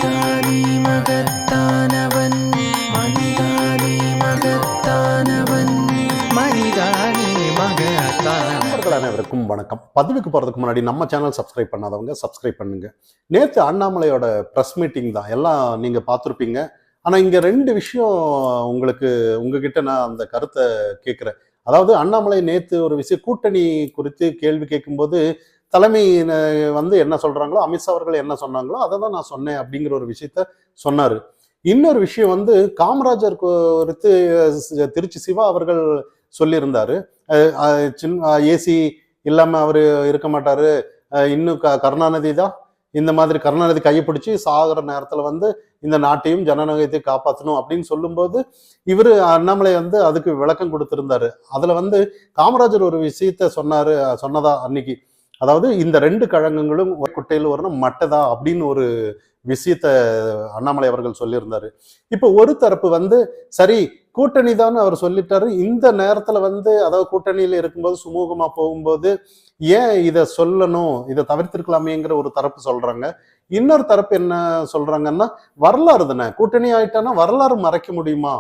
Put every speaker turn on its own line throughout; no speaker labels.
மனிதானே மகத்தானவன், மனிதானே மகத்தானவன், மனிதானே மகத்தானவன்.
அனைவருக்கும் வணக்கம். பதிவுக்கு போறதுக்கு முன்னாடி நம்ம சேனல் சப்ஸ்கிரைப் பண்ணாதவங்க சப்ஸ்கிரைப் பண்ணுங்க. நேற்று அண்ணாமலையோட ப்ரெஸ் மீட்டிங் தான், எல்லாம் நீங்க பார்த்துருப்பீங்க. ஆனா இங்க ரெண்டு விஷயம் உங்ககிட்ட நான் அந்த கருத்தை கேட்கிறேன். அதாவது அண்ணாமலை நேற்று ஒரு விஷயம் கூட்டணி குறித்து கேள்வி கேட்கும்போது தலைமை என்ன சொல்றாங்களோ, அமித்ஷா அவர்கள் என்ன சொன்னாங்களோ அதை தான் நான் சொன்னேன் அப்படிங்கிற ஒரு விஷயத்த சொன்னாரு. இன்னொரு விஷயம் காமராஜர் குறித்து திருச்சி சிவா அவர்கள் சொல்லியிருந்தாரு. ஏசி இல்லாம அவரு இருக்க மாட்டாரு, இன்னும் கருணாநிதி தான் இந்த மாதிரி கருணாநிதி கைப்பிடிச்சு சாகிற நேரத்துல இந்த நாட்டையும் ஜனநாயகத்தையும் காப்பாற்றணும் அப்படின்னு சொல்லும்போது இவரு அண்ணாமலை அதுக்கு விளக்கம் கொடுத்திருந்தாரு. அதுல காமராஜர் ஒரு விஷயத்த சொன்னதா அன்னைக்கு, அதாவது இந்த ரெண்டு கழகங்களும் குட்டையில் வரணும் மட்டதா அப்படின்னு ஒரு விஷயத்த அண்ணாமலை அவர்கள் சொல்லியிருந்தாரு. இப்போ ஒரு தரப்பு சரி கூட்டணி தான் அவர் சொல்லிட்டாரு, இந்த நேரத்துல அதாவது கூட்டணியில இருக்கும்போது சுமூகமா போகும்போது ஏன் இதை சொல்லணும், இதை தவிர்த்திருக்கலாமேங்கிற ஒரு தரப்பு சொல்றாங்க. இன்னொரு தரப்பு என்ன சொல்றாங்கன்னா, வரலாறு தானே, கூட்டணி ஆயிட்டானா வரலாறு மறைக்க முடியுமா,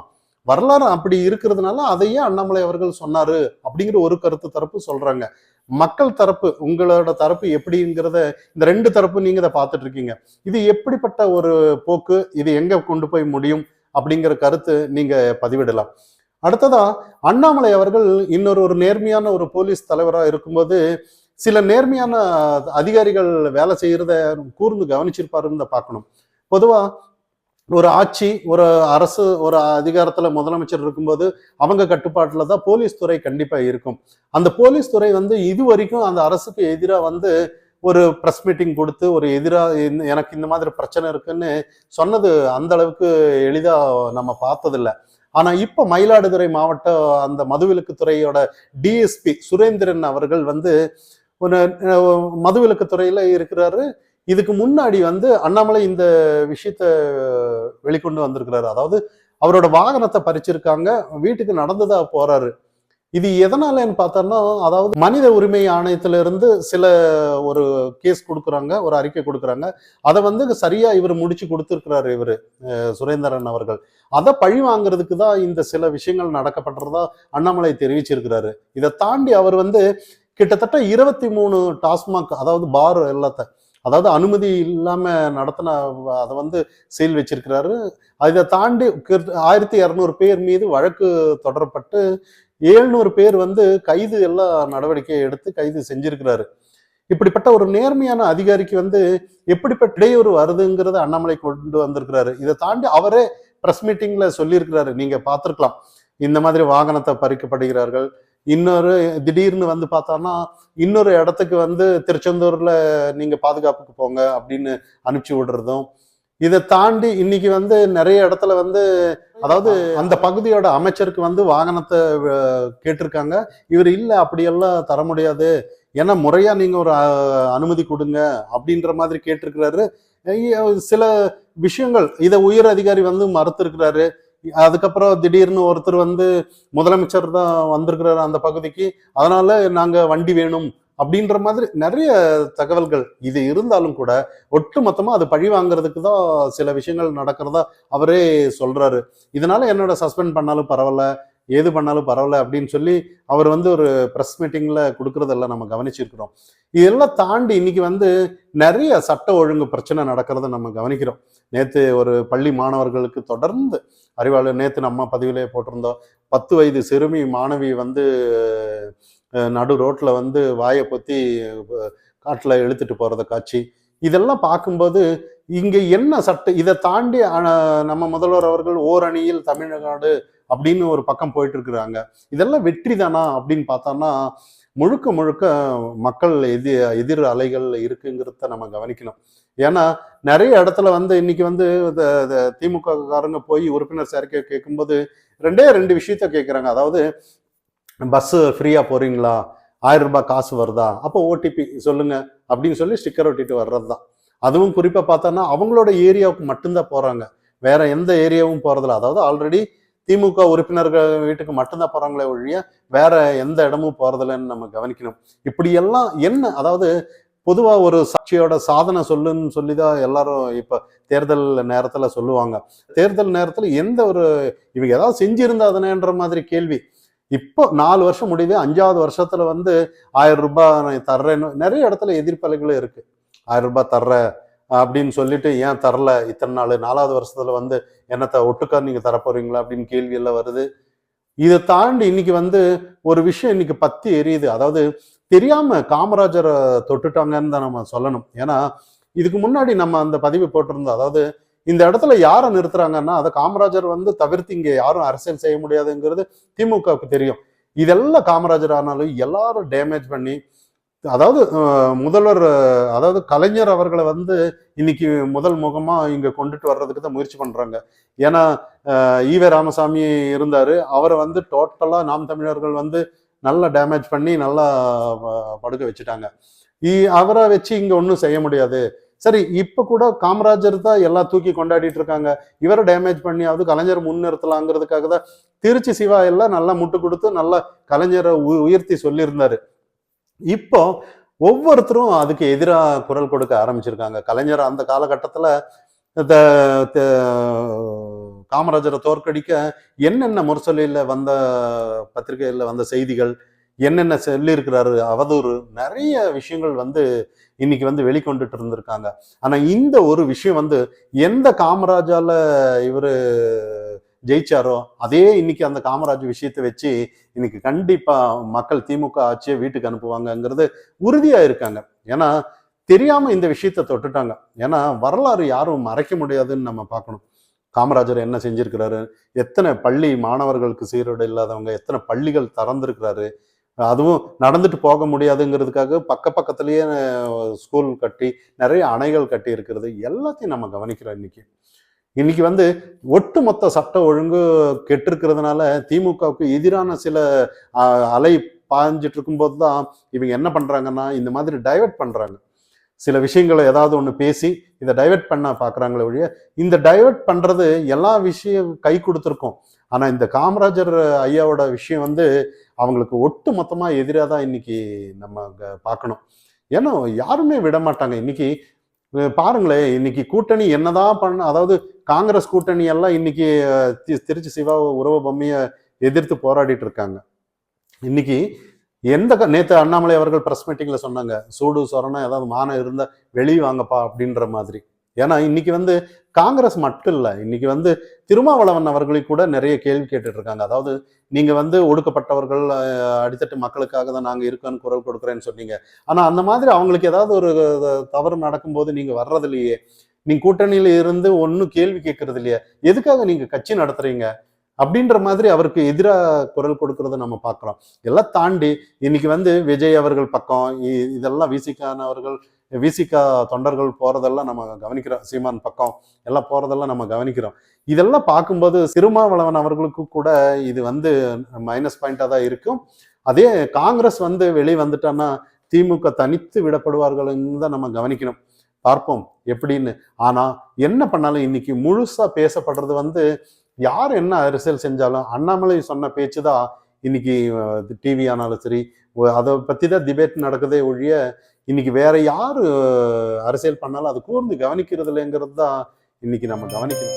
வரலாறு அப்படி இருக்கிறதுனால அதையே அண்ணாமலை அவர்கள் சொன்னாரு அப்படிங்கிற ஒரு தரப்பு சொல்றாங்க. மக்கள் தரப்பு, உங்களோட தரப்பு எப்படிங்கிறத இந்த ரெண்டு தரப்பு நீங்க இதை பார்த்துட்டு இருக்கீங்க. இது எப்படிப்பட்ட ஒரு போக்கு, இது எங்க கொண்டு போய் முடியும் அப்படிங்கிற கருத்து நீங்க பதிவிடலாம். அடுத்ததா அண்ணாமலை அவர்கள் ஒரு நேர்மையான ஒரு போலீஸ் தலைவராக இருக்கும்போது சில நேர்மையான அதிகாரிகள் வேலை செய்யறத கூர்ந்து கவனிச்சிருப்பாருன்னு பார்க்கணும். பொதுவா ஒரு ஆட்சி, ஒரு அரசு, ஒரு அதிகாரத்துல முதலமைச்சர் இருக்கும்போது அவங்க கட்டுப்பாட்டுல தான் போலீஸ் துறை கண்டிப்பா இருக்கும். அந்த போலீஸ் துறை இது வரைக்கும் அந்த அரசுக்கு எதிராக ஒரு ப்ரெஸ் மீட்டிங் கொடுத்து ஒரு எனக்கு இந்த மாதிரி பிரச்சனை இருக்குன்னு சொன்னது அந்த அளவுக்கு எளிதா நம்ம பார்த்ததில்லை. ஆனா இப்ப மயிலாடுதுறை மாவட்ட அந்த மதுவிலக்கு துறையோட டிஎஸ்பி சுரேந்திரன் அவர்கள் ஒரு மதுவிலக்கு துறையில இருக்கிறாரு. இதுக்கு முன்னாடி அண்ணாமலை இந்த விஷயத்த வெளிக்கொண்டு வந்திருக்கிறாரு. அதாவது அவரோட வாகனத்தை பறிச்சிருக்காங்க, வீட்டுக்கு நடந்துதா போறாரு. இது எதனாலன்னு பார்த்தோம்னா, அதாவது மனித உரிமை ஆணையத்திலிருந்து சில ஒரு கேஸ் கொடுக்குறாங்க, ஒரு அறிக்கை கொடுக்குறாங்க. அதை சரியா இவர் முடிச்சு கொடுத்துருக்கிறாரு இவரு சுரேந்திரன் அவர்கள். அதை பழி வாங்குறதுக்கு தான் இந்த சில விஷயங்கள் நடக்கப்பட்டதா அண்ணாமலை தெரிவிச்சிருக்கிறாரு. இதை தாண்டி அவர் கிட்டத்தட்ட 23 டாஸ்மாக், அதாவது பார் எல்லாத்த, அதாவது அனுமதி இல்லாம நடத்தின அதை சீல் வச்சிருக்கிறாரு. அதை தாண்டி 1200 பேர் மீது வழக்கு தொடரப்பட்டு 700 பேர் கைது எல்லா நடவடிக்கையை எடுத்து கைது செஞ்சிருக்கிறாரு. இப்படிப்பட்ட ஒரு நேர்மையான அதிகாரிக்கு எப்படிப்பட்ட இடையூறு வருதுங்கிறத அண்ணாமலை கொண்டு வந்திருக்கிறாரு. இதை தாண்டி அவரே பிரஸ் மீட்டிங்ல சொல்லியிருக்கிறாரு, நீங்க பார்த்திருக்கலாம். இந்த மாதிரி வாகனத்தை பறிக்கப்படுகிறார்கள், இன்னொரு திடீர்னு பார்த்தோம்னா இன்னொரு இடத்துக்கு திருச்செந்தூர்ல நீங்க பாதுகாப்புக்கு போங்க அப்படின்னு அனுப்பிச்சு விடுறதும், இதை தாண்டி இன்னைக்கு நிறைய இடத்துல அதாவது அந்த பகுதியோட அமைச்சருக்கு வாகனத்தை கேட்டிருக்காங்க. இவர் இல்ல அப்படியெல்லாம் தர முடியாது, ஏன்னா முறையா நீங்க ஒரு அனுமதி கொடுங்க அப்படின்ற மாதிரி கேட்டிருக்கிறாரு. சில விஷயங்கள் இதை உயர் அதிகாரி மறுத்திருக்கிறாரு. அதுக்கப்புறம் திடீர்னு ஒருத்தர் முதலமைச்சர் தான் வந்திருக்கிறாரு அந்த பகுதிக்கு, அதனால நாங்க வண்டி வேணும் அப்படின்ற மாதிரி நிறைய தகவல்கள் இது இருந்தாலும் கூட ஒட்டு மொத்தமா அது பழி வாங்குறதுக்கு தான் சில விஷயங்கள் நடக்கிறதா அவரே சொல்றாரு. இதனால என்னோட சஸ்பெண்ட் பண்ணாலும் பரவாயில்ல, ஏது பண்ணாலும் பரவாயில்ல அப்படின்னு சொல்லி அவர் ஒரு ப்ரெஸ் மீட்டிங்ல கொடுக்கறதெல்லாம் நம்ம கவனிச்சிருக்கிறோம். இதெல்லாம் தாண்டி இன்னைக்கு நிறைய சட்ட ஒழுங்கு பிரச்சனை நடக்கிறத நம்ம கவனிக்கிறோம். நேத்து ஒரு பள்ளி மாணவர்களுக்கு தொடர்ந்து அறிவாளர், நேத்து நம்ம பதிவிலே போட்டிருந்தோம், 10 வயது சிறுமி மாணவி நடு ரோட்ல வாயை பொத்தி காட்டுல இழுத்துட்டு போறத காட்சி. இதெல்லாம் பார்க்கும்போது இங்க என்ன சட்டம், இதை தாண்டி நம்ம முதல்வர் அவர்கள் ஓரணியில் தமிழ்நாடு அப்படின்னு ஒரு பக்கம் போயிட்டு இருக்கிறாங்க. இதெல்லாம் வெற்றி தானா அப்படின்னு பார்த்தோம்னா முழுக்க முழுக்க மக்கள் எதிர் அலைகள் இருக்குங்கிறத நம்ம கவனிக்கணும். ஏன்னா நிறைய இடத்துல இன்னைக்கு திமுக காரங்க போய் உறுப்பினர் சேர்க்கை கேட்கும்போது ரெண்டு விஷயத்த கேட்குறாங்க. அதாவது பஸ் ஃப்ரீயா போறீங்களா, 1000 ரூபாய் காசு வருதா, அப்போ ஓடிபி சொல்லுங்க அப்படின்னு சொல்லி ஸ்டிக்கர் ஒட்டிட்டு வர்றது தான். அதுவும் குறிப்பா பார்த்தோன்னா அவங்களோட ஏரியாவுக்கு மட்டும்தான் போறாங்க, வேற எந்த ஏரியாவும் போறதில்ல. அதாவது ஆல்ரெடி திமுக உறுப்பினர்கள் வீட்டுக்கு மட்டும்தான் போறாங்களே ஒழிய வேற எந்த இடமும் போறதில்லைன்னு நம்ம கவனிக்கணும். இப்படி எல்லாம் என்ன, அதாவது பொதுவா ஒரு கட்சியோட சாதனை சொல்லுன்னு சொல்லிதான் எல்லாரும் இப்ப தேர்தல் நேரத்துல சொல்லுவாங்க. தேர்தல் நேரத்துல எந்த ஒரு இவங்க ஏதாவது செஞ்சிருந்தாதானேன்ற மாதிரி கேள்வி. இப்போ 4 வருஷம் முடியுது, 5வது வருஷத்துல வந்து 1000 ரூபாய் நான் தர்றேன்னு நிறைய இடத்துல எதிர்ப்பலைகளும் இருக்கு. 1000 ரூபாய் தர்றேன் அப்படின்னு சொல்லிட்டு ஏன் தரல இத்தனை நாள், 4வது வருஷத்துல வந்து என்னத்த ஒட்டுக்கா நீங்க தரப்போறீங்களா அப்படின்னு கேள்வி எல்லாம் வருது. இதை தாண்டி இன்னைக்கு வந்து ஒரு விஷயம் இன்னைக்கு பத்தி எரியுது. அதாவது தெரியாம காமராஜரை தொட்டுட்டாங்கன்னு தான் நம்ம சொல்லணும். ஏன்னா இதுக்கு முன்னாடி நம்ம அந்த பதிவு போட்டிருந்தோம். அதாவது இந்த இடத்துல யாரை நிறுத்துறாங்கன்னா அதை காமராஜர் வந்து தவிர்த்து இங்க யாரும் அரசியல் செய்ய முடியாதுங்கிறது திமுகவுக்கு தெரியும். இதெல்லாம் காமராஜர் ஆனாலும் எல்லாரும் டேமேஜ் பண்ணி, அதாவது முதல்வர் அதாவது கலைஞர் அவர்களை வந்து இன்னைக்கு முதல் முகமா இங்க கொண்டுட்டு வர்றதுக்கு தான் முயற்சி பண்றாங்க. ஏன்னா ஈவே ராமசாமி இருந்தாரு, அவரை வந்து டோட்டலா நாம் தமிழர்கள் வந்து நல்லா டேமேஜ் பண்ணி நல்லா படுக்க வச்சுட்டாங்க. அவரை வச்சு இங்க ஒன்றும் செய்ய முடியாது. சரி, இப்ப கூட காமராஜர் தான் எல்லாம் தூக்கி கொண்டாடிட்டு இருக்காங்க, இவரை டேமேஜ் பண்ணியாவது கலைஞர் முன்னிறுத்தலாங்கிறதுக்காக தான் திருச்சி சிவா எல்லாம் நல்லா முட்டு கொடுத்து நல்லா கலைஞரை உயர்த்தி சொல்லியிருந்தாரு. இப்போ ஒவ்வொருத்தரும் அதுக்கு எதிராக குரல் கொடுக்க ஆரம்பிச்சிருக்காங்க. கலைஞர் அந்த காலகட்டத்துல காமராஜரை தோற்கடிக்க என்னென்ன முரசொலியில வந்த பத்திரிகையில வந்த செய்திகள், என்னென்ன சொல்லியிருக்கிறாரு அவதூறு, நிறைய விஷயங்கள் வந்து இன்னைக்கு வந்து வெளிக்கொண்டுட்டு இருந்திருக்காங்க. ஆனா இந்த ஒரு விஷயம் வந்து எந்த காமராஜால இவரு ஜெயிச்சாரோ அதே இன்னைக்கு அந்த காமராஜ் விஷயத்தை வச்சு இன்னைக்கு கண்டிப்பா மக்கள் திமுக ஆட்சியை வீட்டுக்கு அனுப்புவாங்கங்கிறது உறுதியா இருக்காங்க. ஏன்னா தெரியாம இந்த விஷயத்த தொட்டுட்டாங்க. ஏன்னா வரலாறு யாரும் மறைக்க முடியாதுன்னு நம்ம பார்க்கணும். காமராஜர் என்ன செஞ்சிருக்கிறாரு, எத்தனை பள்ளி மாணவர்களுக்கு சீருடை இல்லாதவங்க, எத்தனை பள்ளிகள் திறந்திருக்கிறாரு, அதுவும் நடந்துட்டு போக முடியாதுங்கிறதுக்காக பக்கத்துலயே ஸ்கூல் கட்டி நிறைய அணைகள் கட்டி இருக்கிறது எல்லாத்தையும் நம்ம கவனிக்கிறோம். இன்னைக்கு வந்து ஒட்டுமொத்த சட்ட ஒழுங்கு கெட்டிருக்கிறதுனால திமுகவுக்கு எதிரான சில அலை பாய்ஞ்சிட்டு இருக்கும்போது தான் இவங்க என்ன பண்றாங்கன்னா இந்த மாதிரி டைவெர்ட் பண்றாங்க. சில விஷயங்களை ஏதாவது ஒன்று பேசி இதை டைவெர்ட் பண்ண பார்க்குறாங்களே ஒழிய, இந்த டைவெர்ட் பண்றது எல்லா விஷயம் கை கொடுத்துருக்கோம். ஆனா இந்த காமராஜர் ஐயாவோட விஷயம் வந்து அவங்களுக்கு ஒட்டு மொத்தமா எதிராக தான் இன்னைக்கு நம்ம பார்க்கணும். ஏன்னா யாருமே விட மாட்டாங்க. இன்னைக்கு பாருங்களேன், இன்னைக்கு கூட்டணி என்னதான் பண்ண, அதாவது காங்கிரஸ் கூட்டணி எல்லாம் இன்னைக்கு திருச்சி சிவா உறவ பொம்மையை எதிர்த்து போராடிட்டு இருக்காங்க. இன்னைக்கு நேத்து அண்ணாமலை அவர்கள் பிரஸ் மீட்டிங்ல சொன்னாங்க, சூடு சொரணம் ஏதாவது மானம் இருந்தா வெளியே வாங்கப்பா அப்படின்ற மாதிரி. ஏன்னா இன்னைக்கு வந்து காங்கிரஸ் மட்டும் இல்லை, இன்னைக்கு வந்து திருமாவளவன் அவர்களை கூட நிறைய கேள்வி கேட்டுட்டு இருக்காங்க. அதாவது நீங்க வந்து ஒடுக்கப்பட்டவர்கள் அடித்தட்டு மக்களுக்காக தான் நாங்க இருக்கோன்னு குரல் கொடுக்குறேன்னு சொன்னீங்க. ஆனா அந்த மாதிரி அவங்களுக்கு ஏதாவது ஒரு தவறு நடக்கும்போது நீங்க வர்றது இல்லையே, நீங்க கூட்டணியில இருந்து ஒன்னும் கேள்வி கேட்கறது இல்லையா, எதுக்காக நீங்க கட்சி நடத்துறீங்க அப்படின்ற மாதிரி அவருக்கு எதிராக குரல் கொடுக்கறத நம்ம பார்க்கிறோம். எல்லாம் தாண்டி இன்னைக்கு வந்து விஜய் அவர்கள் பக்கம் இதெல்லாம் விசிகா தொண்டர்கள் போறதெல்லாம் நம்ம கவனிக்கிறோம். சீமான் பக்கம் எல்லாம் போறதெல்லாம் நம்ம கவனிக்கிறோம். இதெல்லாம் பார்க்கும்போது திருமாவளவன் அவர்களுக்கு கூட இது வந்து மைனஸ் பாயிண்டா தான் இருக்கும். அதே காங்கிரஸ் வந்து வெளியே வந்துட்டான்னா திமுக தனித்து விடப்படுவார்கள்னு தான் நம்ம கவனிக்கணும். பார்ப்போம் எப்படின்னு. ஆனா என்ன பண்ணாலும் இன்னைக்கு முழுசா பேசப்படுறது வந்து யார் என்ன அரசியல் செஞ்சாலும் அண்ணாமலை சொன்ன பேச்சு தான் இன்னைக்கு டிவி ஆனாலும் சரி, அதை பத்தி தான் டிபேட் நடக்குதே ஒழிய இன்னைக்கு வேற யாரு அரசியல் பண்ணாலும் அது கூர்ந்து கவனிக்கிறது இல்லைங்கிறது தான் இன்னைக்கு நம்ம கவனிக்கணும்.